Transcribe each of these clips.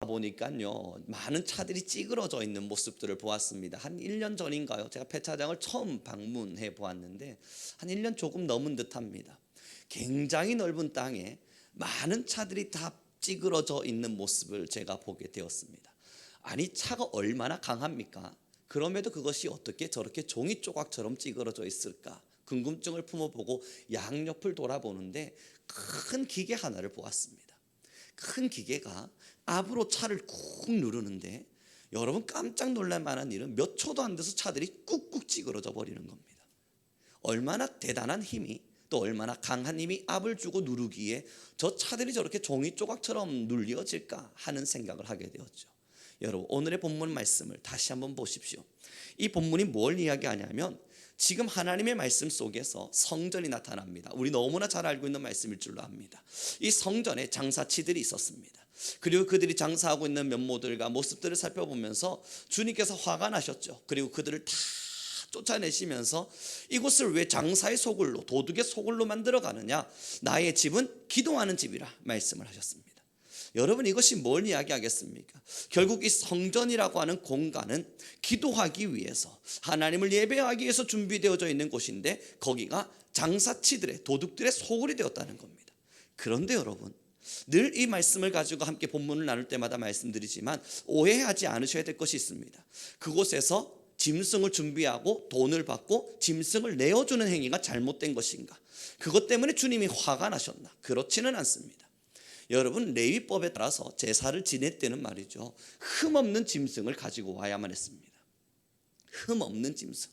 보니까요, 많은 차들이 찌그러져 있는 모습들을 보았습니다. 한 1년 전인가요? 제가 폐차장을 처음 방문해 보았는데 한 1년 조금 넘은 듯합니다. 굉장히 넓은 땅에 많은 차들이 다 찌그러져 있는 모습을 제가 보게 되었습니다. 아니, 차가 얼마나 강합니까? 그럼에도 그것이 어떻게 저렇게 종이 조각처럼 찌그러져 있을까? 궁금증을 품어보고 양옆을 돌아보는데 큰 기계 하나를 보았습니다. 큰 기계가 압으로 차를 꾹 누르는데, 여러분 깜짝 놀랄 만한 일은 몇 초도 안 돼서 차들이 꾹꾹 찌그러져 버리는 겁니다. 얼마나 대단한 힘이, 또 얼마나 강한 힘이 압을 주고 누르기에 저 차들이 저렇게 종이 조각처럼 눌려질까 하는 생각을 하게 되었죠. 여러분, 오늘의 본문 말씀을 다시 한번 보십시오. 이 본문이 뭘 이야기하냐면 지금 하나님의 말씀 속에서 성전이 나타납니다. 우리 너무나 잘 알고 있는 말씀일 줄로 압니다. 이 성전에 장사치들이 있었습니다. 그리고 그들이 장사하고 있는 면모들과 모습들을 살펴보면서 주님께서 화가 나셨죠. 그리고 그들을 다 쫓아내시면서 이곳을 왜 장사의 소굴로, 도둑의 소굴로 만들어 가느냐, 나의 집은 기도하는 집이라 말씀을 하셨습니다. 여러분, 이것이 뭘 이야기하겠습니까? 결국 이 성전이라고 하는 공간은 기도하기 위해서, 하나님을 예배하기 위해서 준비되어져 있는 곳인데 거기가 장사치들의, 도둑들의 소굴이 되었다는 겁니다. 그런데 여러분, 늘 이 말씀을 가지고 함께 본문을 나눌 때마다 말씀드리지만 오해하지 않으셔야 될 것이 있습니다. 그곳에서 짐승을 준비하고 돈을 받고 짐승을 내어주는 행위가 잘못된 것인가? 그것 때문에 주님이 화가 나셨나? 그렇지는 않습니다. 여러분, 레위법에 따라서 제사를 지낼 때는 말이죠, 흠없는 짐승을 가지고 와야만 했습니다. 흠없는 짐승.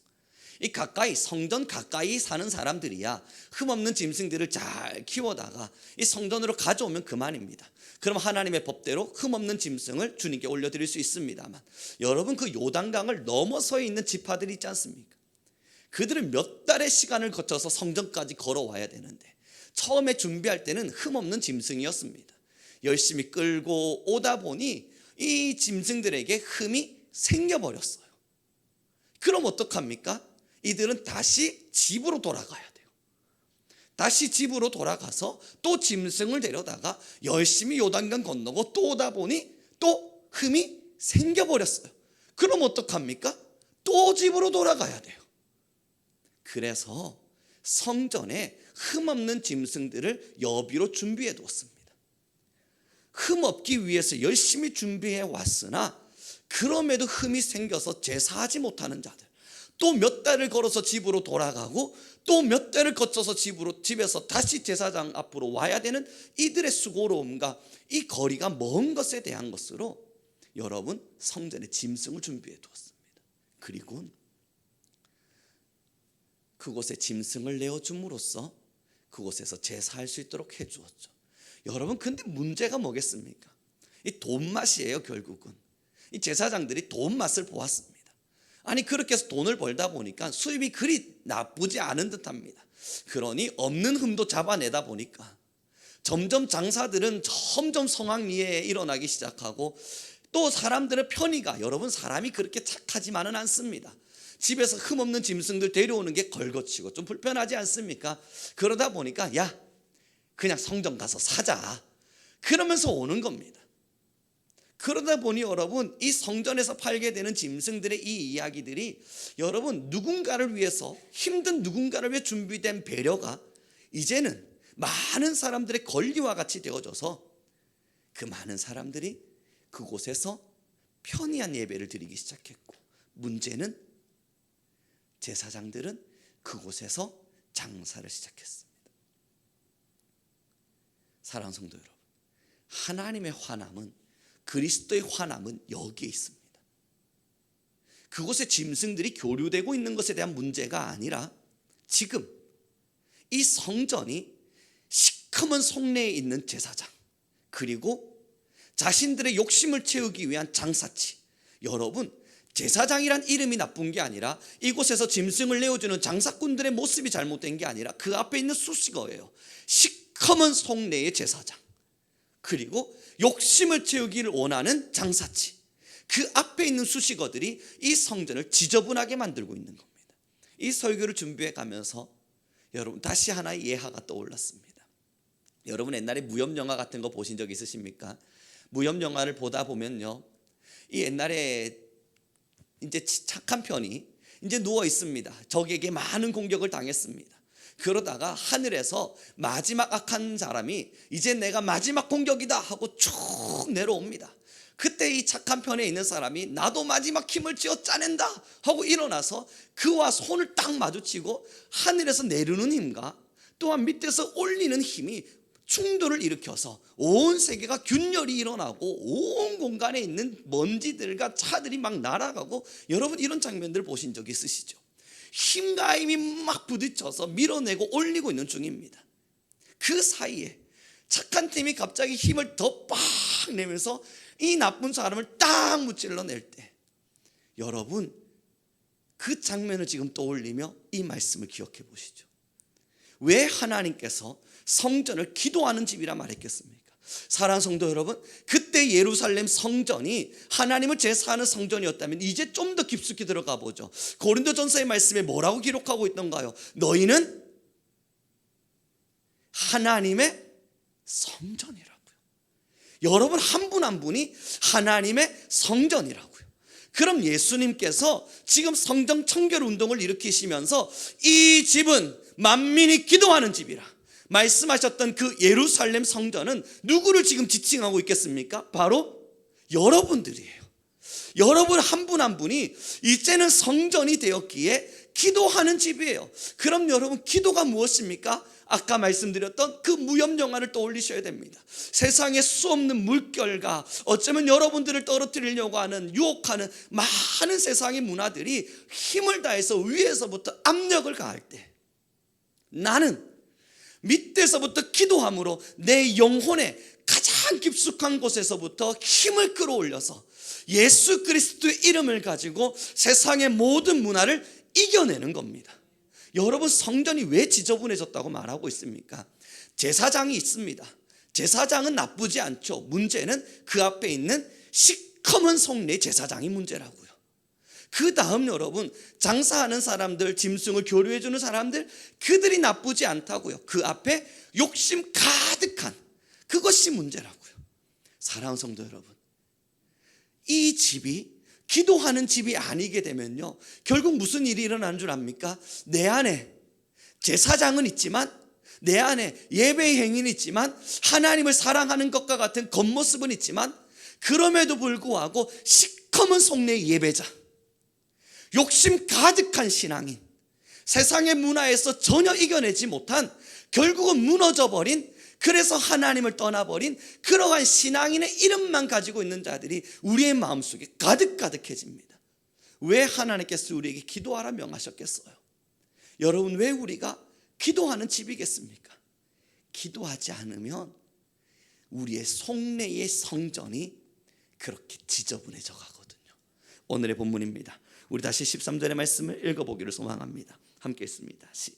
이 가까이, 성전 가까이 사는 사람들이야 흠없는 짐승들을 잘 키워다가 이 성전으로 가져오면 그만입니다. 그럼 하나님의 법대로 흠없는 짐승을 주님께 올려드릴 수 있습니다만, 여러분, 그 요단강을 넘어서 있는 지파들이 있지 않습니까? 그들은 몇 달의 시간을 거쳐서 성전까지 걸어와야 되는데 처음에 준비할 때는 흠없는 짐승이었습니다. 열심히 끌고 오다 보니 이 짐승들에게 흠이 생겨버렸어요. 그럼 어떡합니까? 이들은 다시 집으로 돌아가야 돼요. 다시 집으로 돌아가서 또 짐승을 데려다가 열심히 요단강 건너고 또 오다 보니 또 흠이 생겨버렸어요. 그럼 어떡합니까? 또 집으로 돌아가야 돼요. 그래서 성전에 흠없는 짐승들을 여비로 준비해 두었습니다. 흠없기 위해서 열심히 준비해 왔으나 그럼에도 흠이 생겨서 제사하지 못하는 자들, 또 몇 달을 걸어서 집으로 돌아가고 또 몇 달을 거쳐서 집에서 다시 제사장 앞으로 와야 되는 이들의 수고로움과 이 거리가 먼 것에 대한 것으로 여러분, 성전에 짐승을 준비해 두었습니다. 그리고 그곳에 짐승을 내어줌으로써 그곳에서 제사할 수 있도록 해주었죠. 여러분, 근데 문제가 뭐겠습니까? 이 돈맛이에요. 결국은 이 제사장들이 돈맛을 보았습니다. 아니, 그렇게 해서 돈을 벌다 보니까 수입이 그리 나쁘지 않은 듯합니다. 그러니 없는 흠도 잡아내다 보니까 점점 장사들은 점점 성황리에 일어나기 시작하고, 또 사람들의 편의가, 여러분, 사람이 그렇게 착하지만은 않습니다. 집에서 흠없는 짐승들 데려오는 게 걸거치고 좀 불편하지 않습니까? 그러다 보니까 야, 그냥 성전 가서 사자, 그러면서 오는 겁니다. 그러다 보니 여러분, 이 성전에서 팔게 되는 짐승들의 이 이야기들이 여러분, 누군가를 위해서, 힘든 누군가를 위해 준비된 배려가 이제는 많은 사람들의 권리와 같이 되어져서 그 많은 사람들이 그곳에서 편리한 예배를 드리기 시작했고, 문제는 제사장들은 그곳에서 장사를 시작했습니다. 사랑하는 성도 여러분, 하나님의 화남은, 그리스도의 화남은 여기에 있습니다. 그곳에 짐승들이 교류되고 있는 것에 대한 문제가 아니라 지금 이 성전이 시커먼 속내에 있는 제사장, 그리고 자신들의 욕심을 채우기 위한 장사치. 여러분, 제사장이란 이름이 나쁜 게 아니라 이곳에서 짐승을 내어주는 장사꾼들의 모습이 잘못된 게 아니라 그 앞에 있는 수식어예요. 시커먼 속내의 제사장, 그리고 욕심을 채우기를 원하는 장사치. 그 앞에 있는 수식어들이 이 성전을 지저분하게 만들고 있는 겁니다. 이 설교를 준비해 가면서 여러분, 다시 하나의 예화가 떠올랐습니다. 여러분, 옛날에 무협 영화 같은 거 보신 적 있으십니까? 무협 영화를 보다 보면요, 이 옛날에 이제 착한 편이 이제 누워 있습니다. 적에게 많은 공격을 당했습니다. 그러다가 하늘에서 마지막 악한 사람이 이제 내가 마지막 공격이다 하고 쭉 내려옵니다. 그때 이 착한 편에 있는 사람이 나도 마지막 힘을 쥐어 짜낸다 하고 일어나서 그와 손을 딱 마주치고 하늘에서 내리는 힘과 또한 밑에서 올리는 힘이 충돌을 일으켜서 온 세계가 균열이 일어나고 온 공간에 있는 먼지들과 차들이 막 날아가고, 여러분 이런 장면들 보신 적 있으시죠? 힘과 힘이 막 부딪혀서 밀어내고 올리고 있는 중입니다. 그 사이에 착한 팀이 갑자기 힘을 더 빡 내면서 이 나쁜 사람을 딱 무찔러낼 때, 여러분 그 장면을 지금 떠올리며 이 말씀을 기억해 보시죠. 왜 하나님께서 성전을 기도하는 집이라 말했겠습니까? 사랑하는 성도 여러분, 그때 예루살렘 성전이 하나님을 제사하는 성전이었다면 이제 좀 더 깊숙이 들어가 보죠. 고린도전서의 말씀에 뭐라고 기록하고 있던가요? 너희는 하나님의 성전이라고요. 여러분 한 분 한 분이 하나님의 성전이라고요. 그럼 예수님께서 지금 성전 청결 운동을 일으키시면서 이 집은 만민이 기도하는 집이라 말씀하셨던 그 예루살렘 성전은 누구를 지금 지칭하고 있겠습니까? 바로 여러분들이에요. 여러분 한 분 한 분이 이제는 성전이 되었기에 기도하는 집이에요. 그럼 여러분 기도가 무엇입니까? 아까 말씀드렸던 그 무협 영화를 떠올리셔야 됩니다. 세상에 수없는 물결과 어쩌면 여러분들을 떨어뜨리려고 하는 유혹하는 많은 세상의 문화들이 힘을 다해서 위에서부터 압력을 가할 때, 나는 밑에서부터 기도함으로 내 영혼의 가장 깊숙한 곳에서부터 힘을 끌어올려서 예수 그리스도의 이름을 가지고 세상의 모든 문화를 이겨내는 겁니다. 여러분 성전이 왜 지저분해졌다고 말하고 있습니까? 제사장이 있습니다. 제사장은 나쁘지 않죠. 문제는 그 앞에 있는 시커먼 속내 제사장이 문제라고요. 그 다음 여러분 장사하는 사람들, 짐승을 교류해주는 사람들, 그들이 나쁘지 않다고요. 그 앞에 욕심 가득한 그것이 문제라고요. 사랑하는 성도 여러분, 이 집이 기도하는 집이 아니게 되면요, 결국 무슨 일이 일어나는 줄 압니까? 내 안에 제사장은 있지만, 내 안에 예배의 행위는 있지만, 하나님을 사랑하는 것과 같은 겉모습은 있지만, 그럼에도 불구하고 시커먼 속내의 예배자, 욕심 가득한 신앙인, 세상의 문화에서 전혀 이겨내지 못한, 결국은 무너져버린, 그래서 하나님을 떠나버린 그러한 신앙인의 이름만 가지고 있는 자들이 우리의 마음속에 가득가득해집니다. 왜 하나님께서 우리에게 기도하라 명하셨겠어요? 여러분 왜 우리가 기도하는 집이겠습니까? 기도하지 않으면 우리의 속내의 성전이 그렇게 지저분해져 가거든요. 오늘의 본문입니다. 우리 다시 13절의 말씀을 읽어보기를 소망합니다. 함께 읽습니다. 시작.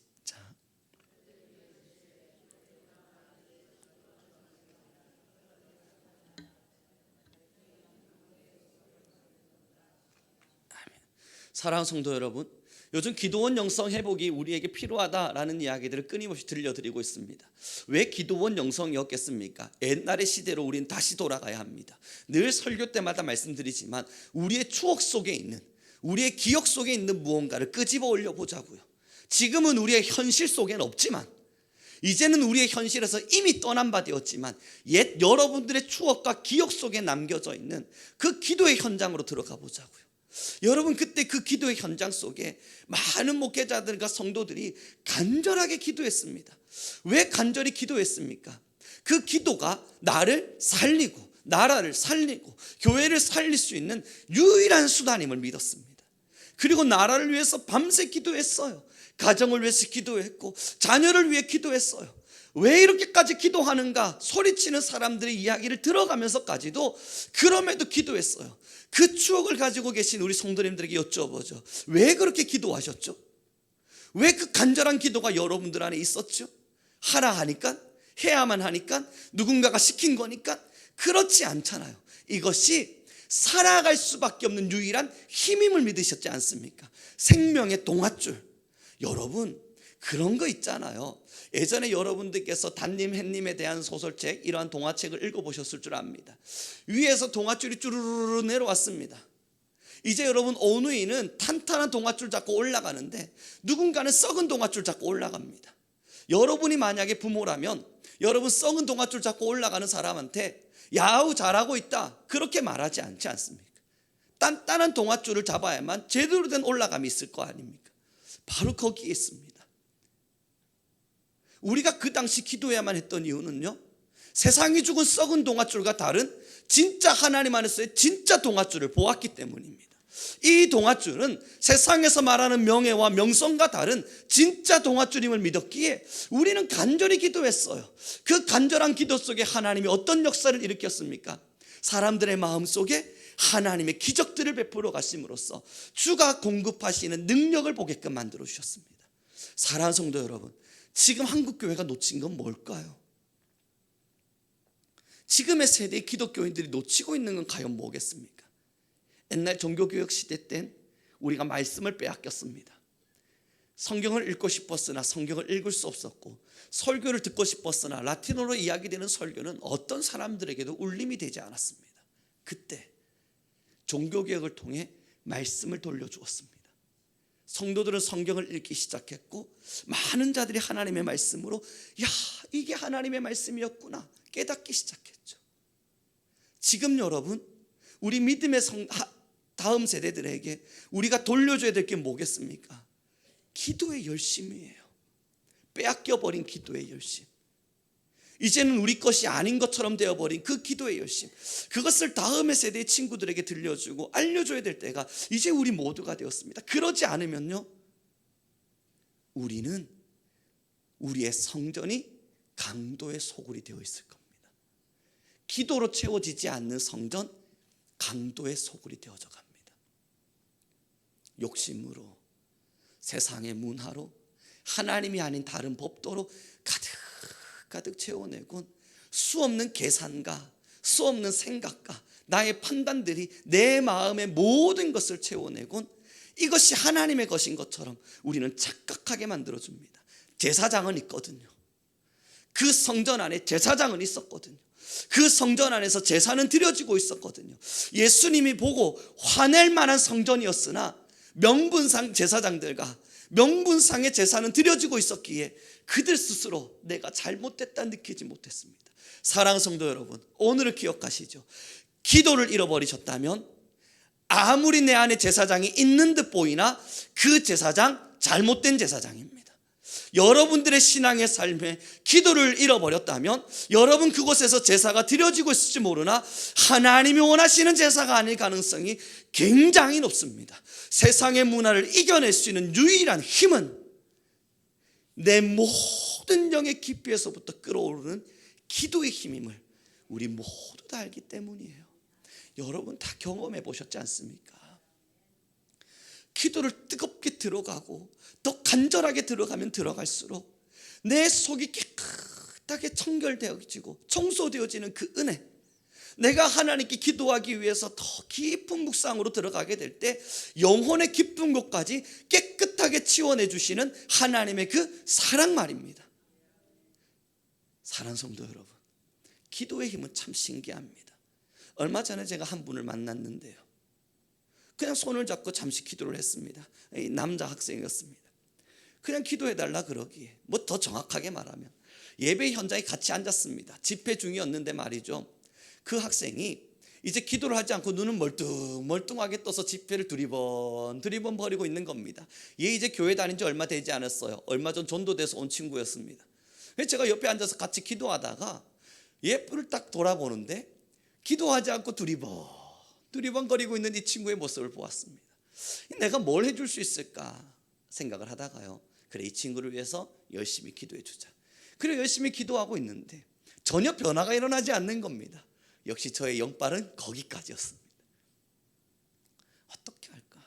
사랑하는 성도 여러분, 요즘 기도원 영성 회복이 우리에게 필요하다라는 이야기들을 끊임없이 들려드리고 있습니다. 왜 기도원 영성이었겠습니까? 옛날의 시대로 우리는 다시 돌아가야 합니다. 늘 설교 때마다 말씀드리지만 우리의 추억 속에 있는, 우리의 기억 속에 있는 무언가를 끄집어 올려보자고요. 지금은 우리의 현실 속에는 없지만, 이제는 우리의 현실에서 이미 떠난 바 되었지만 옛 여러분들의 추억과 기억 속에 남겨져 있는 그 기도의 현장으로 들어가 보자고요. 여러분 그때 그 기도의 현장 속에 많은 목회자들과 성도들이 간절하게 기도했습니다. 왜 간절히 기도했습니까? 그 기도가 나를 살리고 나라를 살리고 교회를 살릴 수 있는 유일한 수단임을 믿었습니다. 그리고 나라를 위해서 밤새 기도했어요. 가정을 위해서 기도했고 자녀를 위해 기도했어요. 왜 이렇게까지 기도하는가 소리치는 사람들의 이야기를 들어가면서까지도 그럼에도 기도했어요. 그 추억을 가지고 계신 우리 성도님들에게 여쭤보죠. 왜 그렇게 기도하셨죠? 왜 그 간절한 기도가 여러분들 안에 있었죠? 하라 하니까, 해야만 하니까, 누군가가 시킨 거니까? 그렇지 않잖아요. 이것이 살아갈 수밖에 없는 유일한 힘임을 믿으셨지 않습니까? 생명의 동아줄. 여러분 그런 거 있잖아요. 예전에 여러분들께서 단님 햇님에 대한 소설책, 이러한 동화책을 읽어보셨을 줄 압니다. 위에서 동화줄이 쭈르르르 내려왔습니다. 이제 여러분 어느이는 탄탄한 동화줄 잡고 올라가는데 누군가는 썩은 동화줄 잡고 올라갑니다. 여러분이 만약에 부모라면 여러분 썩은 동화줄 잡고 올라가는 사람한테 야우 잘하고 있다 그렇게 말하지 않지 않습니까? 단단한 동화줄을 잡아야만 제대로 된 올라감이 있을 거 아닙니까? 바로 거기에 있습니다. 우리가 그 당시 기도해야만 했던 이유는요, 세상이 주고 썩은 동화줄과 다른 진짜 하나님 안에서의 진짜 동화줄을 보았기 때문입니다. 이 동화줄은 세상에서 말하는 명예와 명성과 다른 진짜 동화줄임을 믿었기에 우리는 간절히 기도했어요. 그 간절한 기도 속에 하나님이 어떤 역사를 일으켰습니까? 사람들의 마음 속에 하나님의 기적들을 베풀어 가심으로써 주가 공급하시는 능력을 보게끔 만들어 주셨습니다. 사랑하는 성도 여러분, 지금 한국교회가 놓친 건 뭘까요? 지금의 세대의 기독교인들이 놓치고 있는 건 과연 뭐겠습니까? 옛날 종교교육 시대 땐 우리가 말씀을 빼앗겼습니다. 성경을 읽고 싶었으나 성경을 읽을 수 없었고, 설교를 듣고 싶었으나 라틴어로 이야기되는 설교는 어떤 사람들에게도 울림이 되지 않았습니다. 그때 종교개혁을 통해 말씀을 돌려주었습니다. 성도들은 성경을 읽기 시작했고 많은 자들이 하나님의 말씀으로 야 이게 하나님의 말씀이었구나 깨닫기 시작했죠. 지금 여러분 우리 믿음의 다음 세대들에게 우리가 돌려줘야 될 게 뭐겠습니까? 기도의 열심이에요. 빼앗겨버린 기도의 열심. 이제는 우리 것이 아닌 것처럼 되어버린 그 기도의 열심, 그것을 다음의 세대의 친구들에게 들려주고 알려줘야 될 때가 이제 우리 모두가 되었습니다. 그러지 않으면요, 우리는 우리의 성전이 강도의 소굴이 되어 있을 겁니다. 기도로 채워지지 않는 성전, 강도의 소굴이 되어져 갑니다. 욕심으로, 세상의 문화로, 하나님이 아닌 다른 법도로 가득 채워내곤 수없는 계산과 수없는 생각과 나의 판단들이 내 마음의 모든 것을 채워내곤 이것이 하나님의 것인 것처럼 우리는 착각하게 만들어줍니다. 제사장은 있거든요. 그 성전 안에 제사장은 있었거든요. 그 성전 안에서 제사는 드려지고 있었거든요. 예수님이 보고 화낼 만한 성전이었으나 명분상 제사장들과 명분상의 제사는 드려지고 있었기에 그들 스스로 내가 잘못됐다 느끼지 못했습니다. 사랑하는 성도 여러분, 오늘을 기억하시죠. 기도를 잃어버리셨다면 아무리 내 안에 제사장이 있는 듯 보이나 그 제사장 잘못된 제사장입니다. 여러분들의 신앙의 삶에 기도를 잃어버렸다면 여러분 그곳에서 제사가 드려지고 있을지 모르나 하나님이 원하시는 제사가 아닐 가능성이 굉장히 높습니다. 세상의 문화를 이겨낼 수 있는 유일한 힘은 내 모든 영의 깊이에서부터 끌어오르는 기도의 힘임을 우리 모두 다 알기 때문이에요. 여러분 다 경험해 보셨지 않습니까? 기도를 뜨겁게 들어가고 더 간절하게 들어가면 들어갈수록 내 속이 깨끗하게 청결되어지고 청소되어지는 그 은혜, 내가 하나님께 기도하기 위해서 더 깊은 묵상으로 들어가게 될 때 영혼의 깊은 곳까지 깨끗하게 치워내 주시는 하나님의 그 사랑 말입니다. 사랑하는 성도 여러분, 기도의 힘은 참 신기합니다. 얼마 전에 제가 한 분을 만났는데요, 그냥 손을 잡고 잠시 기도를 했습니다. 남자 학생이었습니다. 그냥 기도해달라 그러기에 뭐 더 정확하게 말하면 예배 현장에 같이 앉았습니다. 집회 중이었는데 말이죠, 그 학생이 이제 기도를 하지 않고 눈은 멀뚱하게 떠서 집회를 두리번 버리고 있는 겁니다. 얘 이제 교회 다닌 지 얼마 되지 않았어요. 얼마 전 전도돼서 온 친구였습니다. 그래서 제가 옆에 앉아서 같이 기도하다가 예쁘를 딱 돌아보는데 기도하지 않고 두리번거리고 있는 이 친구의 모습을 보았습니다. 내가 뭘 해줄 수 있을까 생각을 하다가요, 그래 이 친구를 위해서 열심히 기도해 주자. 그래 열심히 기도하고 있는데 전혀 변화가 일어나지 않는 겁니다. 역시 저의 영빨은 거기까지였습니다. 어떻게 할까?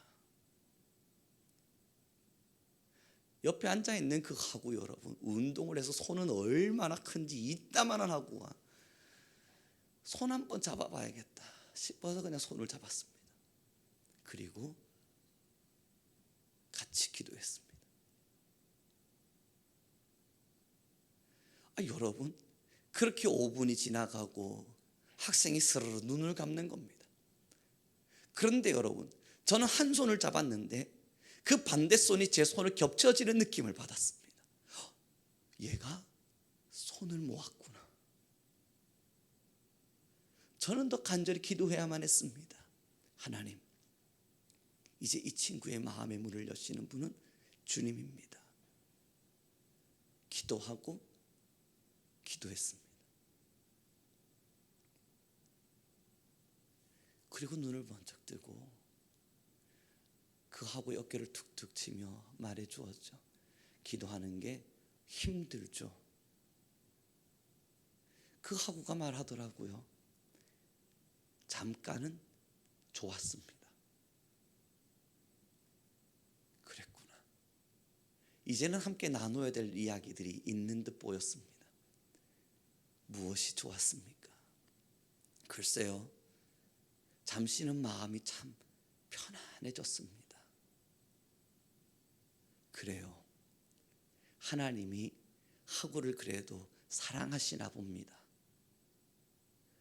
옆에 앉아있는 그 하구 여러분, 운동을 해서 손은 얼마나 큰지 이따만한 하구가 손 한번 잡아봐야겠다 싶어서 그냥 손을 잡았습니다. 그리고 같이 기도했습니다. 여러분, 그렇게 5분이 지나가고 학생이 스르르 눈을 감는 겁니다. 그런데 여러분, 저는 한 손을 잡았는데 그 반대 손이 제 손을 겹쳐지는 느낌을 받았습니다. 얘가 손을 모았구나. 저는 더 간절히 기도해야만 했습니다. 하나님, 이제 이 친구의 마음의 문을 여시는 분은 주님입니다. 기도하고 기도했습니다. 그리고 눈을 번쩍 뜨고 그하고 어깨를 툭툭 치며 말해 주었죠. 기도하는 게 힘들죠. 그하고가 말하더라고요. 잠깐은 좋았습니다. 그랬구나. 이제는 함께 나눠야 될 이야기들이 있는 듯 보였습니다. 무엇이 좋았습니까? 글쎄요, 잠시는 마음이 참 편안해졌습니다. 그래요, 하나님이 하구를 그래도 사랑하시나 봅니다.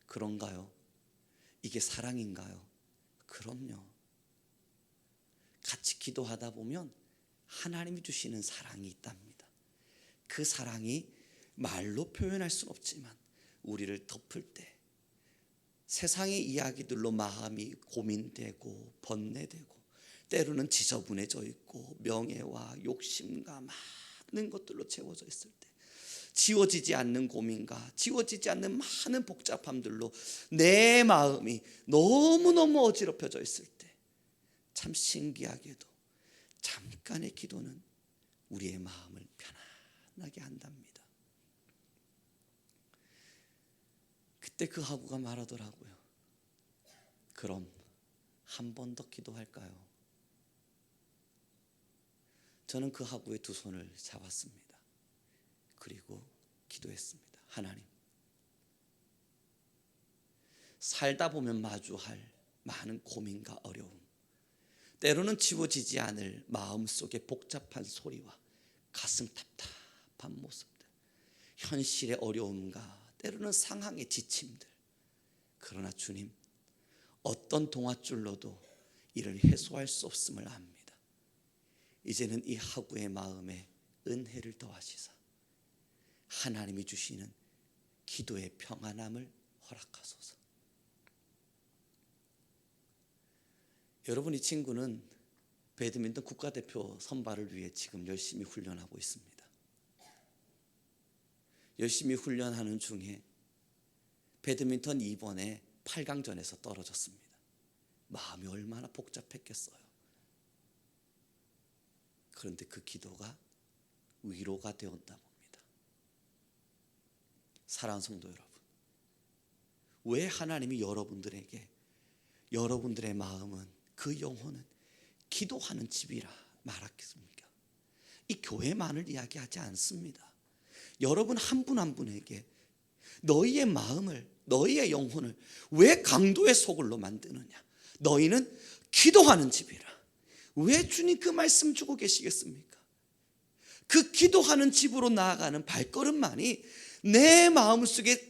그런가요? 이게 사랑인가요? 그럼요. 같이 기도하다 보면 하나님이 주시는 사랑이 있답니다. 그 사랑이 말로 표현할 수는 없지만 우리를 덮을 때 세상의 이야기들로 마음이 고민되고 번뇌되고 때로는 지저분해져 있고 명예와 욕심과 많은 것들로 채워져 있을 때, 지워지지 않는 고민과 지워지지 않는 많은 복잡함들로 내 마음이 너무너무 어지럽혀져 있을 때, 참 신기하게도 잠깐의 기도는 우리의 마음을 편안하게 한답니다. 그때 그 하구가 말하더라고요. 그럼 한 번 더 기도할까요? 저는 그 하구의 두 손을 잡았습니다. 그리고 기도했습니다. 하나님, 살다 보면 마주할 많은 고민과 어려움, 때로는 지워지지 않을 마음속의 복잡한 소리와 가슴 답답한 모습들, 현실의 어려움과 때로는 상황의 지침들, 그러나 주님, 어떤 동아줄로도 이를 해소할 수 없음을 압니다. 이제는 이 하구의 마음에 은혜를 더하시사 하나님이 주시는 기도의 평안함을 허락하소서. 여러분, 이 친구는 배드민턴 국가대표 선발을 위해 지금 열심히 훈련하고 있습니다. 열심히 훈련하는 중에 배드민턴 이번에 8강전에서 떨어졌습니다. 마음이 얼마나 복잡했겠어요. 그런데 그 기도가 위로가 되었나 봅니다. 사랑하는 성도 여러분, 왜 하나님이 여러분들에게 여러분들의 마음은, 그 영혼은 기도하는 집이라 말하겠습니까? 이 교회만을 이야기하지 않습니다. 여러분 한 분 한 분에게 너희의 마음을, 너희의 영혼을 왜 강도의 소굴로 만드느냐? 너희는 기도하는 집이라. 왜 주님 그 말씀 주고 계시겠습니까? 그 기도하는 집으로 나아가는 발걸음만이 내 마음속에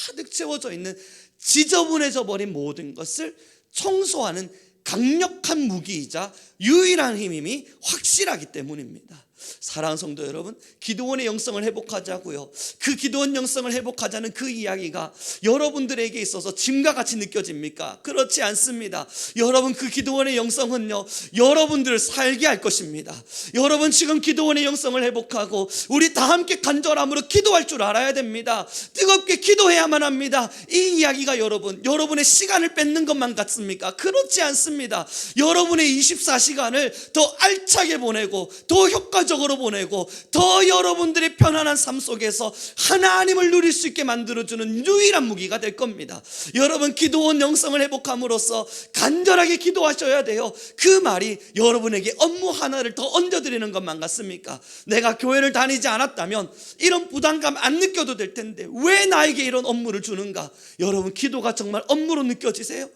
가득 채워져 있는 지저분해져 버린 모든 것을 청소하는 강력한 무기이자 유일한 힘임이 확실하기 때문입니다. 사랑하는 성도 여러분, 기도원의 영성을 회복하자고요. 그 기도원 영성을 회복하자는 그 이야기가 여러분들에게 있어서 짐과 같이 느껴집니까? 그렇지 않습니다. 여러분, 그 기도원의 영성은요, 여러분들을 살게 할 것입니다. 여러분, 지금 기도원의 영성을 회복하고 우리 다 함께 간절함으로 기도할 줄 알아야 됩니다. 뜨겁게 기도해야만 합니다. 이 이야기가 여러분의 시간을 뺏는 것만 같습니까? 그렇지 않습니다. 여러분의 24시간을 더 알차게 보내고 더 효과적으로 보내고 더 여러분들의 편안한 삶 속에서 하나님을 누릴 수 있게 만들어주는 유일한 무기가 될 겁니다. 여러분, 기도원 영성을 회복함으로써 간절하게 기도하셔야 돼요. 그 말이 여러분에게 업무 하나를 더 얹어드리는 것만 같습니까? 내가 교회를 다니지 않았다면 이런 부담감 안 느껴도 될 텐데 왜 나에게 이런 업무를 주는가? 여러분, 기도가 정말 업무로 느껴지세요?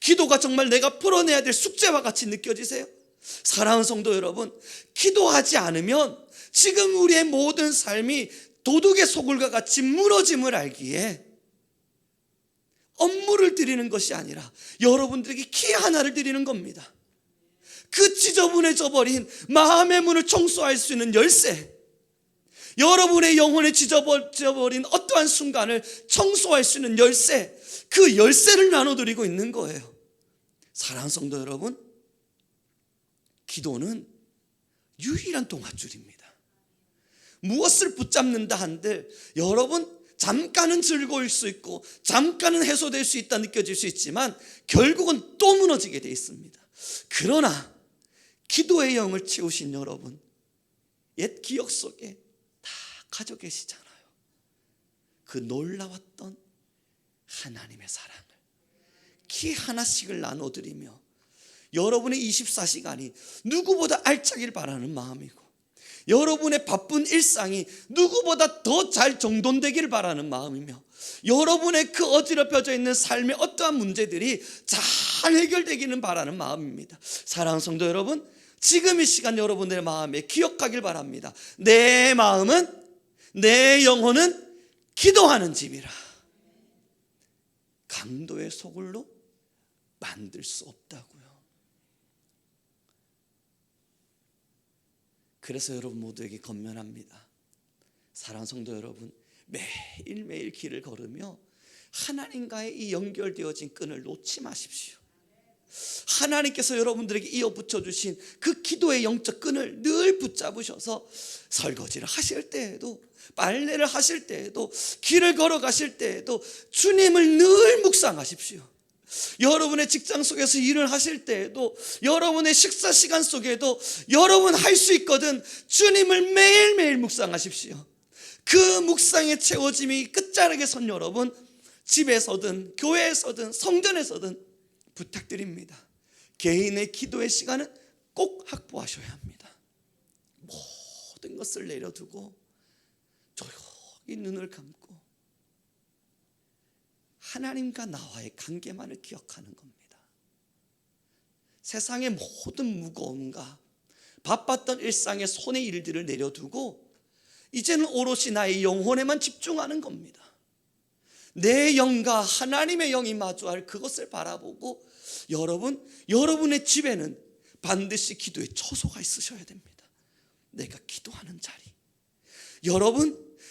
기도가 정말 내가 풀어내야 될 숙제와 같이 느껴지세요? 사랑하는 성도 여러분, 기도하지 않으면 지금 우리의 모든 삶이 도둑의 소굴과 같이 무너짐을 알기에 업무를 드리는 것이 아니라 여러분들에게 키 하나를 드리는 겁니다. 그 지저분해져 버린 마음의 문을 청소할 수 있는 열쇠, 여러분의 영혼에 지저분해져 버린 어떠한 순간을 청소할 수 있는 열쇠, 그 열쇠를 나눠드리고 있는 거예요. 사랑하는 성도 여러분, 기도는 유일한 동아줄입니다. 무엇을 붙잡는다 한들 여러분 잠깐은 즐거울 수 있고 잠깐은 해소될 수 있다 느껴질 수 있지만 결국은 또 무너지게 돼 있습니다. 그러나 기도의 영을 채우신 여러분, 옛 기억 속에 다 가지고 계시잖아요. 그 놀라웠던 하나님의 사랑을 키 하나씩을 나눠드리며 여러분의 24시간이 누구보다 알차길 바라는 마음이고 여러분의 바쁜 일상이 누구보다 더 잘 정돈되기를 바라는 마음이며 여러분의 그 어지럽혀져 있는 삶의 어떠한 문제들이 잘 해결되기를 바라는 마음입니다. 사랑하는 성도 여러분, 지금 이 시간 여러분들의 마음에 기억하길 바랍니다. 내 마음은, 내 영혼은 기도하는 집이라. 강도의 소굴로 만들 수 없다고요. 그래서 여러분 모두에게 권면합니다. 사랑하는 성도 여러분, 매일매일 길을 걸으며 하나님과의 이 연결되어진 끈을 놓지 마십시오. 하나님께서 여러분들에게 이어 붙여주신 그 기도의 영적 끈을 늘 붙잡으셔서 설거지를 하실 때에도, 빨래를 하실 때에도, 길을 걸어가실 때에도 주님을 늘 묵상하십시오. 여러분의 직장 속에서 일을 하실 때에도, 여러분의 식사 시간 속에도 여러분 할 수 있거든 주님을 매일매일 묵상하십시오. 그 묵상의 채워짐이 끝자락에 선 여러분, 집에서든 교회에서든 성전에서든 부탁드립니다. 개인의 기도의 시간은 꼭 확보하셔야 합니다. 모든 것을 내려두고 조용히 눈을 감고 하나님과 나와의 관계만을 기억하는 겁니다. 세상의 모든 무거움과 바빴던 일상의 손의 일들을 내려두고 이제는 오롯이 나의 영혼에만 집중하는 겁니다. 내 영과 하나님의 영이 마주할 그것을 바라보고 여러분의 집에는 반드시 기도의 처소가 있으셔야 됩니다. 내가 기도하는 자리.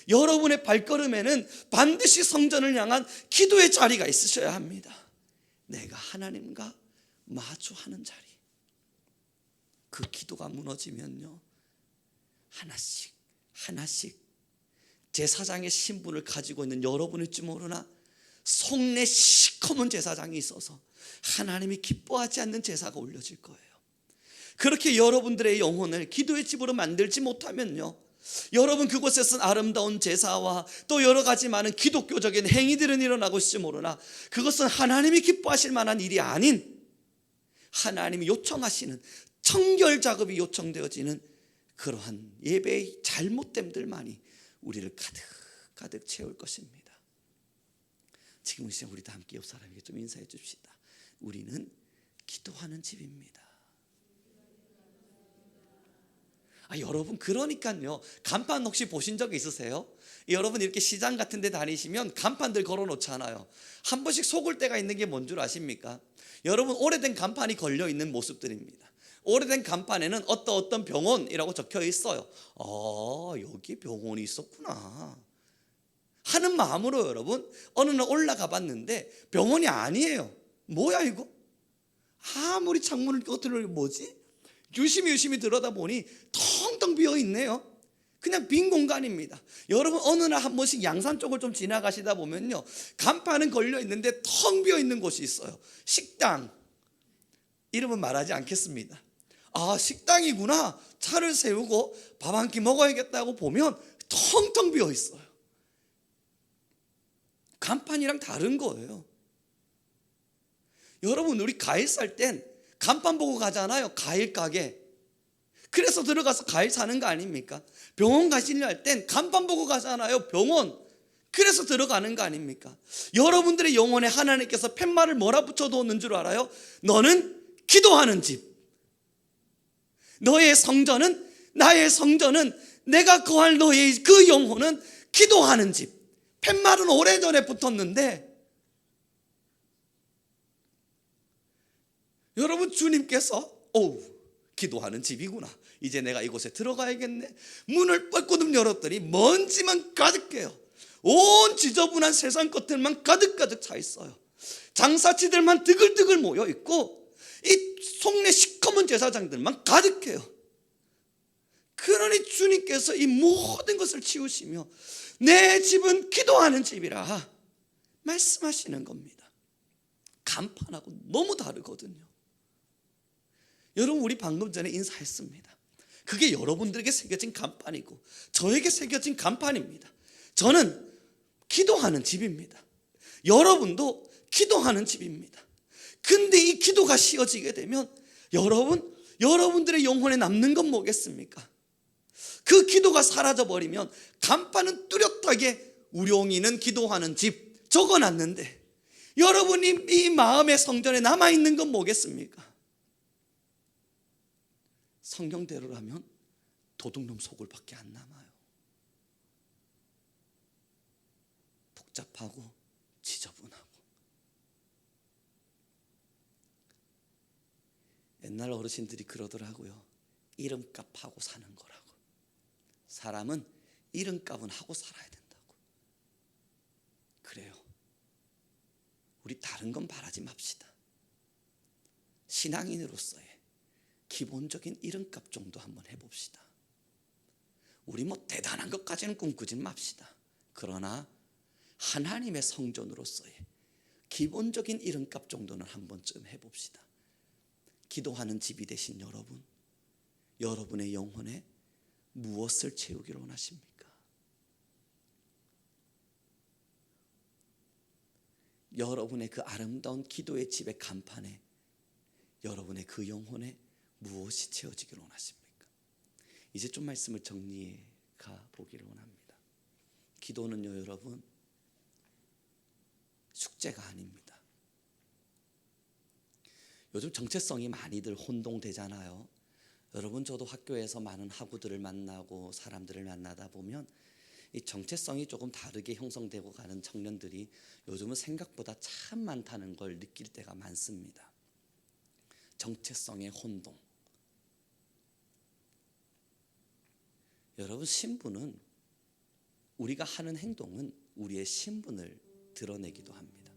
여러분의 발걸음에는 반드시 성전을 향한 기도의 자리가 있으셔야 합니다. 내가 하나님과 마주하는 자리. 그 기도가 무너지면요, 하나씩 제사장의 신분을 가지고 있는 여러분일지 모르나 속내 시커먼 제사장이 있어서 하나님이 기뻐하지 않는 제사가 올려질 거예요. 그렇게 여러분들의 영혼을 기도의 집으로 만들지 못하면요, 여러분 그곳에선 아름다운 제사와 또 여러 가지 많은 기독교적인 행위들은 일어나고 있을지 모르나 그것은 하나님이 기뻐하실 만한 일이 아닌, 하나님이 요청하시는 청결 작업이 요청되어지는 그러한 예배의 잘못됨들만이 우리를 가득 채울 것입니다. 지금 이 시간 우리 다 함께 옆 사람에게 좀 인사해 줍시다. 우리는 기도하는 집입니다. 여러분, 그러니까요, 간판 혹시 보신 적 있으세요? 여러분 이렇게 시장 같은 데 다니시면 간판들 걸어 놓잖아요. 한 번씩 속을 때가 있는 게 뭔 줄 아십니까? 여러분, 오래된 간판이 걸려 있는 모습들입니다. 오래된 간판에는 어떤 병원이라고 적혀 있어요. 여기 병원이 있었구나 하는 마음으로 여러분 어느 날 올라가 봤는데 병원이 아니에요. 뭐야 이거? 아무리 창문을 뚫어도 뭐지? 유심히 들여다보니 텅텅 비어 있네요. 그냥 빈 공간입니다. 여러분 어느 날 한 번씩 양산 쪽을 좀 지나가시다 보면요, 간판은 걸려 있는데 텅 비어 있는 곳이 있어요. 식당, 이름은 말하지 않겠습니다. 식당이구나. 차를 세우고 밥 한 끼 먹어야겠다고 보면 텅텅 비어 있어요. 간판이랑 다른 거예요. 여러분, 우리 과일 살 땐 간판 보고 가잖아요. 과일 가게. 그래서 들어가서 과일 사는 거 아닙니까? 병원 가시려 할 땐 간판 보고 가잖아요. 병원. 그래서 들어가는 거 아닙니까? 여러분들의 영혼에 하나님께서 팻말을 뭐라 붙여두었는 줄 알아요? 너는 기도하는 집. 너의 성전은, 나의 성전은, 내가 거할 너의 그 영혼은 기도하는 집. 팻말은 오래전에 붙었는데 여러분, 주님께서 기도하는 집이구나, 이제 내가 이곳에 들어가야겠네. 문을 뻘꾸름 열었더니 먼지만 가득해요. 온 지저분한 세상 것들만 가득가득 차 있어요. 장사치들만 드글드글 모여 있고 이 속내 시커먼 제사장들만 가득해요. 그러니 주님께서 이 모든 것을 치우시며 내 집은 기도하는 집이라 말씀하시는 겁니다. 간판하고 너무 다르거든요. 여러분, 우리 방금 전에 인사했습니다. 그게 여러분들에게 새겨진 간판이고 저에게 새겨진 간판입니다. 저는 기도하는 집입니다. 여러분도 기도하는 집입니다. 근데 이 기도가 씌어지게 되면 여러분들의 영혼에 남는 건 뭐겠습니까? 그 기도가 사라져버리면 간판은 뚜렷하게 우룡이는 기도하는 집 적어놨는데 여러분이 이 마음의 성전에 남아있는 건 뭐겠습니까? 성경대로라면 도둑놈 소굴밖에 안 남아요. 복잡하고 지저분하고. 옛날 어르신들이 그러더라고요. 이름값 하고 사는 거라고. 사람은 이름값은 하고 살아야 된다고. 그래요. 우리 다른 건 바라지 맙시다. 신앙인으로서의 기본적인 이름값 정도 한번 해봅시다. 우리 대단한 것까지는 꿈꾸지 맙시다. 그러나 하나님의 성전으로서의 기본적인 이름값 정도는 한 번쯤 해봅시다. 기도하는 집이 되신 여러분, 여러분의 영혼에 무엇을 채우기를 원하십니까? 여러분의 그 아름다운 기도의 집의 간판에 여러분의 그 영혼에 무엇이 채워지기를 원하십니까? 이제 좀 말씀을 정리해 가보기를 원합니다. 기도는요, 여러분, 숙제가 아닙니다. 요즘 정체성이 많이들 혼동되잖아요. 여러분, 저도 학교에서 많은 학우들을 만나고 사람들을 만나다 보면 이 정체성이 조금 다르게 형성되고 가는 청년들이 요즘은 생각보다 참 많다는 걸 느낄 때가 많습니다. 정체성의 혼동. 여러분, 신분은, 우리가 하는 행동은 우리의 신분을 드러내기도 합니다.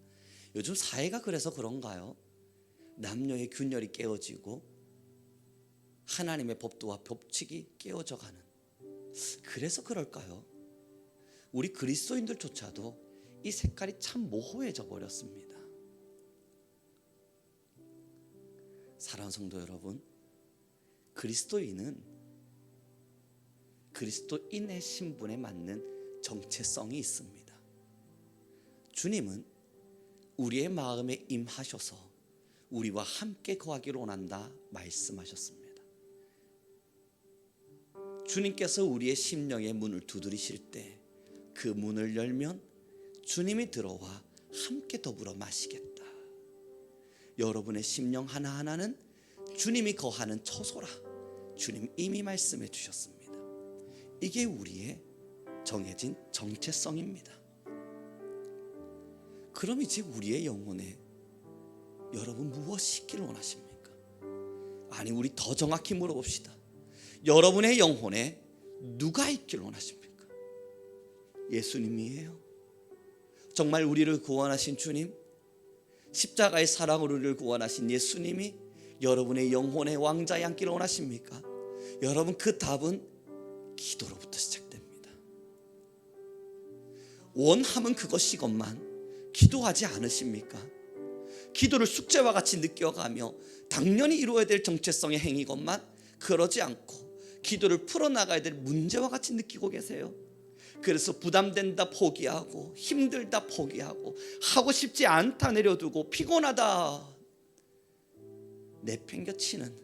요즘 사회가 그래서 그런가요? 남녀의 균열이 깨어지고 하나님의 법도와 법칙이 깨어져 가는, 그래서 그럴까요? 우리 그리스도인들조차도 이 색깔이 참 모호해져 버렸습니다. 사랑하는 성도 여러분, 그리스도인의 신분에 맞는 정체성이 있습니다. 주님은 우리의 마음에 임하셔서 우리와 함께 거하기를 원한다 말씀하셨습니다. 주님께서 우리의 심령의 문을 두드리실 때 그 문을 열면 주님이 들어와 함께 더불어 마시겠다. 여러분의 심령 하나하나는 주님이 거하는 처소라 주님 이미 말씀해 주셨습니다. 이게 우리의 정해진 정체성입니다. 그럼 이제 우리의 영혼에 여러분 무엇이 있기를 원하십니까? 아니, 우리 더 정확히 물어봅시다. 여러분의 영혼에 누가 있기를 원하십니까? 예수님이에요? 정말 우리를 구원하신 주님, 십자가의 사랑으로 우리를 구원하신 예수님이 여러분의 영혼의 왕자에 앉기를 원하십니까? 여러분, 그 답은 기도로부터 시작됩니다. 원함은 그것이건만 기도하지 않으십니까? 기도를 숙제와 같이 느껴가며 당연히 이루어야 될 정체성의 행위건만 그러지 않고 기도를 풀어나가야 될 문제와 같이 느끼고 계세요. 그래서 부담된다 포기하고 힘들다 포기하고 하고 싶지 않다 내려두고 피곤하다 내팽겨치는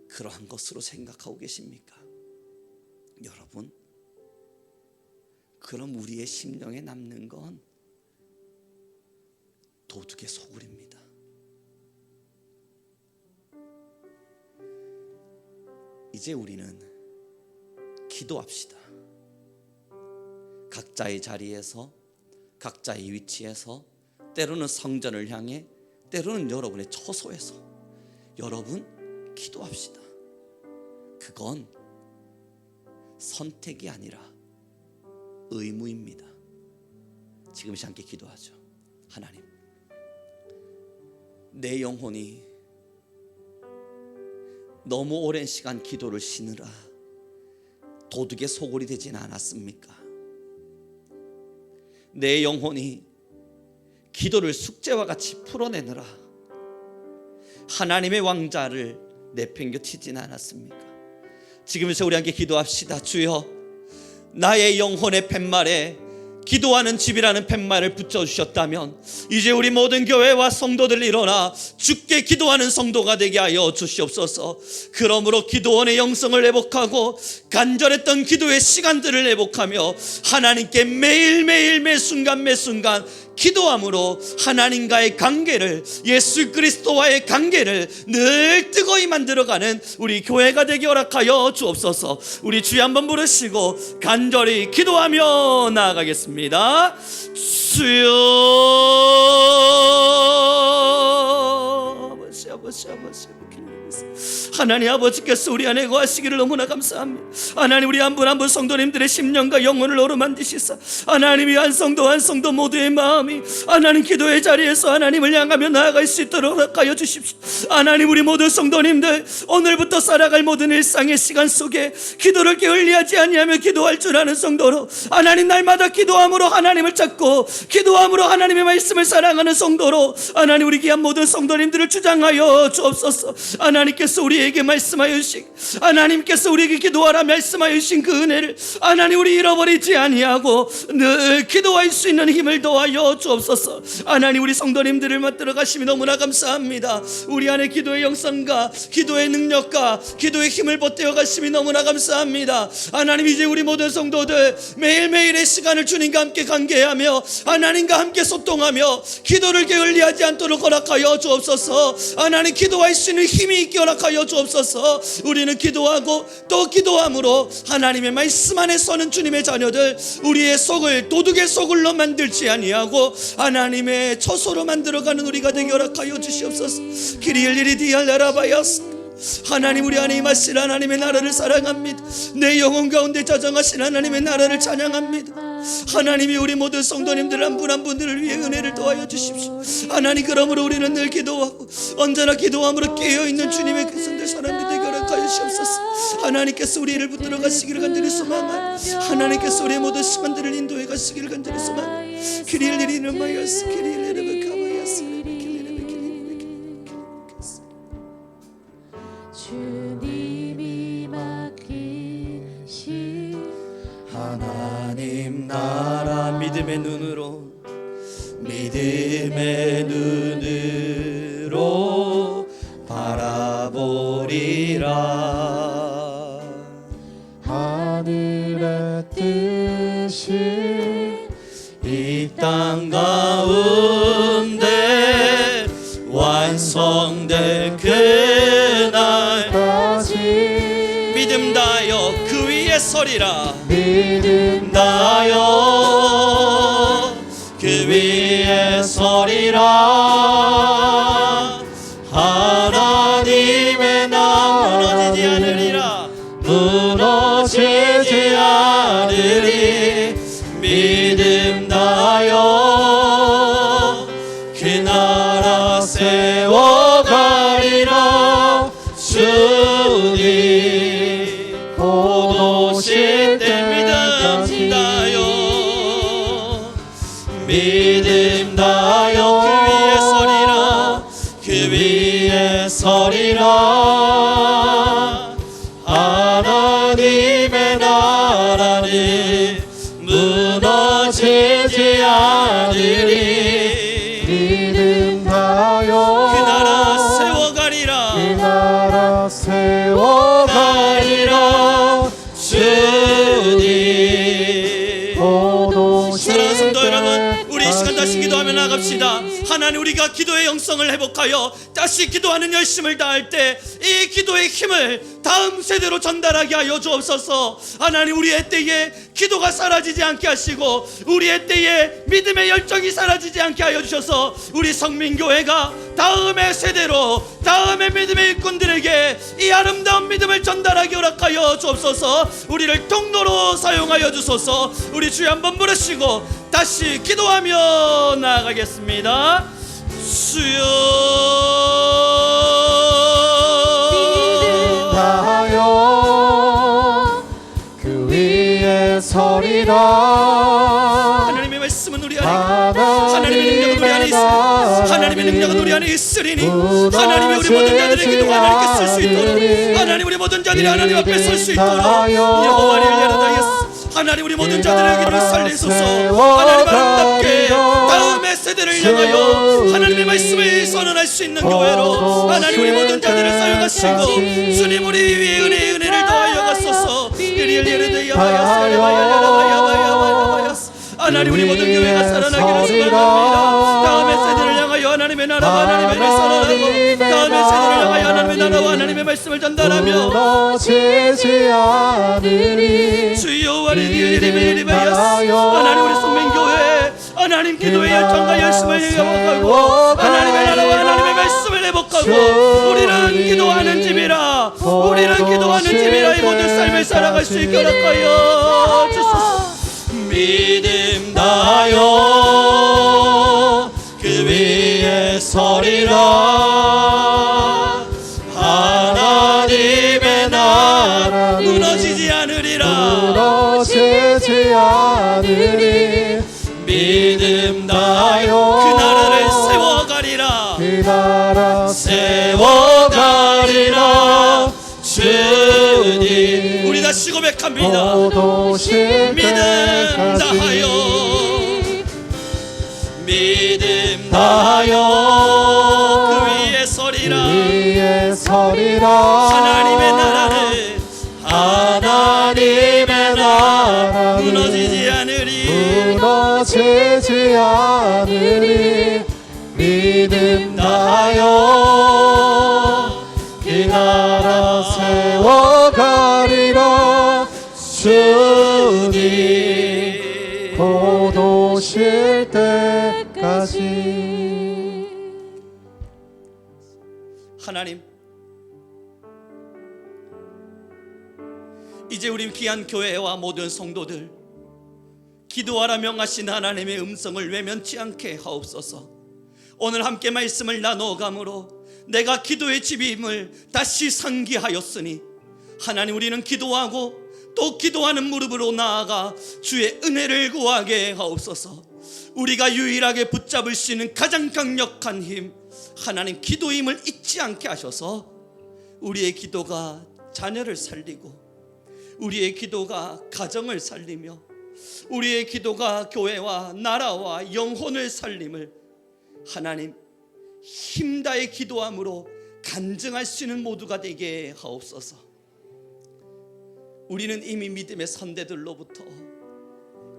그러한 것으로 생각하고 계십니까? 여러분, 그럼 우리의 심령에 남는 건 도둑의 소굴입니다. 이제 우리는 기도합시다. 각자의 자리에서, 각자의 위치에서, 때로는 성전을 향해, 때로는 여러분의 처소에서 여러분 기도합시다. 그건 선택이 아니라 의무입니다. 지금 함께 기도하죠. 하나님, 내 영혼이 너무 오랜 시간 기도를 쉬느라 도둑의 소굴이 되진 않았습니까? 내 영혼이 기도를 숙제와 같이 풀어내느라 하나님의 왕자를 내팽겨치진 않았습니까? 지금부터 우리 함께 기도합시다. 주여, 나의 영혼의 팻말에 기도하는 집이라는 팻말을 붙여주셨다면 이제 우리 모든 교회와 성도들 일어나 주께 기도하는 성도가 되게 하여 주시옵소서. 그러므로 기도원의 영성을 회복하고 간절했던 기도의 시간들을 회복하며 하나님께 매일매일 매순간 매순간 기도함으로 하나님과의 관계를, 예수 그리스도와의 관계를 늘 뜨거이 만들어가는 우리 교회가 되게 허락하여 주옵소서. 우리 주여 한번 부르시고 간절히 기도하며 나아가겠습니다. 주여, 아버지 하나님 아버지께서 우리 안에 거하시기를 너무나 감사합니다. 하나님, 우리 한 분 한 분 성도님들의 심령과 영혼을 어루만지시사 하나님이 한 성도 모두의 마음이 하나님 기도의 자리에서 하나님을 향하며 나아갈 수 있도록 허락하여 주십시오. 하나님, 우리 모든 성도님들 오늘부터 살아갈 모든 일상의 시간 속에 기도를 게을리하지 아니하며 기도할 줄 아는 성도로, 하나님 날마다 기도함으로 하나님을 찾고 기도함으로 하나님의 말씀을 사랑하는 성도로 하나님, 우리 귀한 모든 성도님들을 주장하여 주옵소서. 하나님께서 우리에게 말씀하여 주신, 하나님께서 우리에게 기도하라 말씀하여 주신 그 은혜를 하나님 우리 잃어버리지 아니하고 늘 기도할 수 있는 힘을 더하여 주옵소서. 하나님, 우리 성도님들을 맞들어 가심이 너무나 감사합니다. 우리 안에 기도의 영성과 기도의 능력과 기도의 힘을 보태어 가심이 너무나 감사합니다. 하나님, 이제 우리 모든 성도들 매일매일의 시간을 주님과 함께 관계하며 하나님과 함께 소통하며 기도를 게을리하지 않도록 허락하여 주옵소서. 하나님, 기도할 수 있는 힘이 있게 허락하여 주옵소서. 우리는 기도하고 또 기도함으로 하나님의 말씀 안에 서는 주님의 자녀들, 우리의 속을 도둑의 소굴로 만들지 아니하고 하나님의 처소로 만들어가는 우리가 되게 허락하여 주시옵소서. 키리엘리리디알라라바야스. 하나님, 우리 안에 임하신 하나님의 나라를 사랑합니다. 내 영혼 가운데 자정하신 하나님의 나라를 찬양합니다. 하나님이 우리 모든 성도님들 한 분 한 분들을 위해 은혜를 더하여 주십시오. 하나님, 그러므로 우리는 늘 기도하고 언제나 기도함으로 깨어있는 주님의 백성들 사람들 되게 허락하여 주시옵소서. 하나님께서 우리를 붙들어 가시기를 간절히 소망하며 하나님께서 우리의 모든 시간들을 인도해 가시기를 간절히 소망하며 키리엘리리는 마이어스 키리엘리르베 카마이어스 주님이 맡기신 하나님 나라 믿음의 눈으로 바라보리라. 하늘의 뜻이 이 땅 가운데 완성될 그날까지 믿음 다하여 그 위에 서리라. 믿음 다하여 그 위에 서리라. 하나님의 나라 무너지지 않으리라. 무너지지 않으리. 믿음 다하여 그 나라 세워가리라. 주님 곧 오실 때 믿음 다하여 믿음 다하여 그 위에 서리라. 하나님의 나라는 무너지지 않으리. 믿음 다하여 그 나라 세워가리라. 그 나라 세워가리라. 주님. 곧 오실 사랑하는 성도 여러분, 때까지 우리 이 시간 다시 기도하며 나갑시다. 하나님 하나님, 우리가 기도의 영성을 회복하여 다시 기도하는 열심을 다할 때 이 기도의 힘을 다음 세대로 전달하게 하여 주옵소서. 하나님, 우리의 때에 기도가 사라지지 않게 하시고 우리의 때에 믿음의 열정이 사라지지 않게 하여 주셔서 우리 성민교회가 다음의 세대로, 다음의 믿음의 일꾼들에게 이 아름다운 믿음을 전달하게 허락하여 주옵소서. 우리를 통로로 사용하여 주소서. 우리 주여 한번 부르시고 다시 기도하며 나아가겠습니다. 주여, 다하여 그 위에 서리라. 하나님의 말씀은 우리 안에, 하나님의 능력은 우리 안에 있으니, 하나님의 능력은 우리 안에 있으리니 하나님이 우리 모든 자들의 기도가 하나님께 쓸 수 있도록, 하나님 우리 모든 자들이 하나님 앞에 설 수 있도록 여호와를 예배하여 하나님 우리 모든 자들의 기도를 살리소서. 하나님 아름답게 다음의 세대를 향하여 하나님의 말씀을 선언할 수 있는 교회로 하나님 우리 모든 자들을 사용하시고 주님 우리 위에 은혜를 더하여 가소서. 하나님 우리 모든 교회가 살아나기를 축원합니다. 다음의 세대를 향하여 하나님의 나라와 하나님의 일을 선언하고 다음의 세대를 향하여 하나님의 나라와 하나님의 말씀을 전달하며 무너지지 않으리. 주여 하나님 우리 성민교회 하나님 기도의 열정과 열심을 회복하고 하나님의 나라와 하나님의 말씀을 회복하고 우리는 기도하는 집이라, 우리는 기도하는 집이라 이 모든 삶을 살아갈 수 있게 허락하여 주소서. 믿음 다하여 그 위에 서리라. 하나님의 나라 무너지지 않으리라. 무너지지 않으리. 믿음 다하여 그 나라를 세워가리라. 그 나라 세워가리라. 주님, 우리 다시 고백합니다. 믿음 다하여, 믿음 다하여 그 위에 서리라. 하나님의 나라는, 하나님의 나라 무너지지 않으리. 무너지지 않으리. 믿음 다하여 그 나라 세워가리라. 주님 곧 오실 때까지. 하나님, 이제 우리 귀한 교회와 모든 성도들 기도하라 명하신 하나님의 음성을 외면치 않게 하옵소서. 오늘 함께 말씀을 나눠감으로 내가 기도의 집임을 다시 상기하였으니 하나님, 우리는 기도하고 또 기도하는 무릎으로 나아가 주의 은혜를 구하게 하옵소서. 우리가 유일하게 붙잡을 수 있는 가장 강력한 힘, 하나님 기도임을 잊지 않게 하셔서 우리의 기도가 자녀를 살리고 우리의 기도가 가정을 살리며 우리의 기도가 교회와 나라와 영혼을 살림을 하나님 힘다해 기도함으로 간증할 수 있는 모두가 되게 하옵소서. 우리는 이미 믿음의 선대들로부터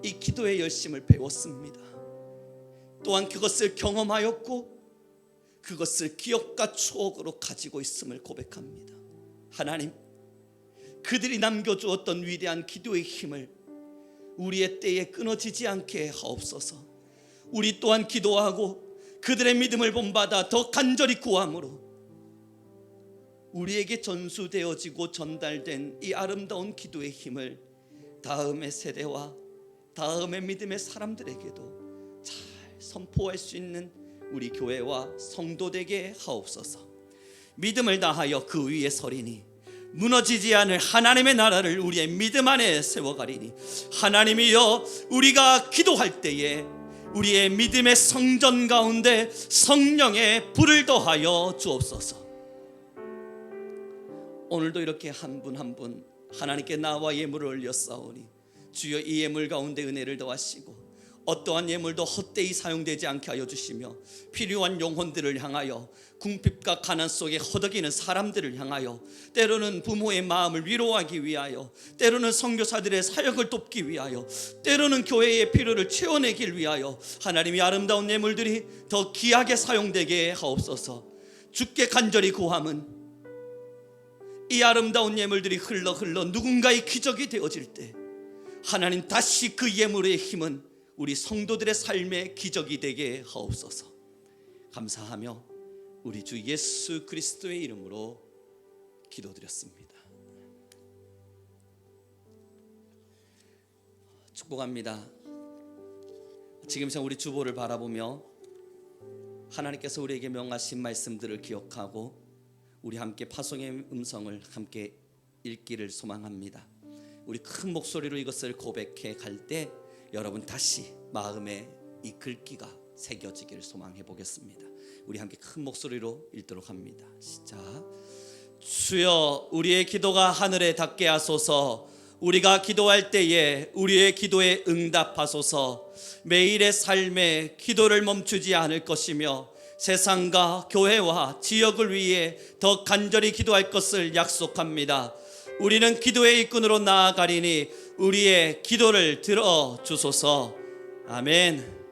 이 기도의 열심을 배웠습니다. 또한 그것을 경험하였고 그것을 기억과 추억으로 가지고 있음을 고백합니다. 하나님, 그들이 남겨주었던 위대한 기도의 힘을 우리의 때에 끊어지지 않게 하옵소서. 우리 또한 기도하고 그들의 믿음을 본받아 더 간절히 구함으로 우리에게 전수되어지고 전달된 이 아름다운 기도의 힘을 다음의 세대와 다음의 믿음의 사람들에게도 잘 선포할 수 있는 우리 교회와 성도되게 하옵소서. 믿음을 다하여 그 위에 서리니 무너지지 않을 하나님의 나라를 우리의 믿음 안에 세워가리니 하나님이여, 우리가 기도할 때에 우리의 믿음의 성전 가운데 성령의 불을 더하여 주옵소서. 오늘도 이렇게 한 분 한 분 하나님께 나와 예물을 올렸사오니 주여 이 예물 가운데 은혜를 더하시고 어떠한 예물도 헛되이 사용되지 않게 하여 주시며 필요한 영혼들을 향하여 궁핍과 가난 속에 허덕이는 사람들을 향하여, 때로는 부모의 마음을 위로하기 위하여, 때로는 선교사들의 사역을 돕기 위하여, 때로는 교회의 필요를 채워내기 위하여 하나님이 아름다운 예물들이 더 귀하게 사용되게 하옵소서. 주께 간절히 구함은 이 아름다운 예물들이 흘러 누군가의 기적이 되어질 때 하나님 다시 그 예물의 힘은 우리 성도들의 삶의 기적이 되게 하옵소서. 감사하며 우리 주 예수 그리스도의 이름으로 기도드렸습니다. 축복합니다. 지금 우리 주보를 바라보며 하나님께서 우리에게 명하신 말씀들을 기억하고 우리 함께 파송의 음성을 함께 읽기를 소망합니다. 우리 큰 목소리로 이것을 고백해 갈 때 여러분 다시 마음에 이 글귀가 새겨지기를 소망해 보겠습니다. 우리 함께 큰 목소리로 읽도록 합니다. 시작. 주여, 우리의 기도가 하늘에 닿게 하소서. 우리가 기도할 때에 우리의 기도에 응답하소서. 매일의 삶에 기도를 멈추지 않을 것이며 세상과 교회와 지역을 위해 더 간절히 기도할 것을 약속합니다. 우리는 기도의 일꾼으로 나아가리니 우리의 기도를 들어주소서. 아멘.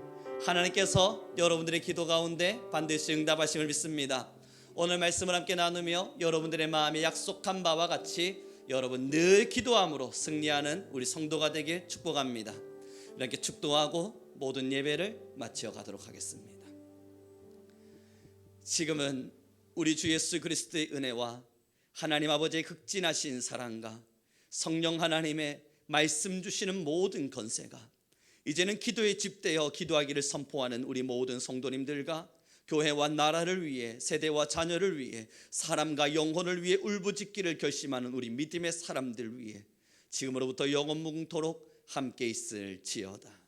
하나님께서 여러분들의 기도 가운데 반드시 응답하심을 믿습니다. 오늘 말씀을 함께 나누며 여러분들의 마음에 약속한 바와 같이 여러분 늘 기도함으로 승리하는 우리 성도가 되길 축복합니다. 이렇게 축도하고 모든 예배를 마치어 가도록 하겠습니다. 지금은 우리 주 예수 그리스도의 은혜와 하나님 아버지의 극진하신 사랑과 성령 하나님의 말씀 주시는 모든 권세가 이제는 기도에 집대어 기도하기를 선포하는 우리 모든 성도님들과 교회와 나라를 위해, 세대와 자녀를 위해, 사람과 영혼을 위해 울부짖기를 결심하는 우리 믿음의 사람들 위해 지금으로부터 영원 무궁토록 함께 있을지어다.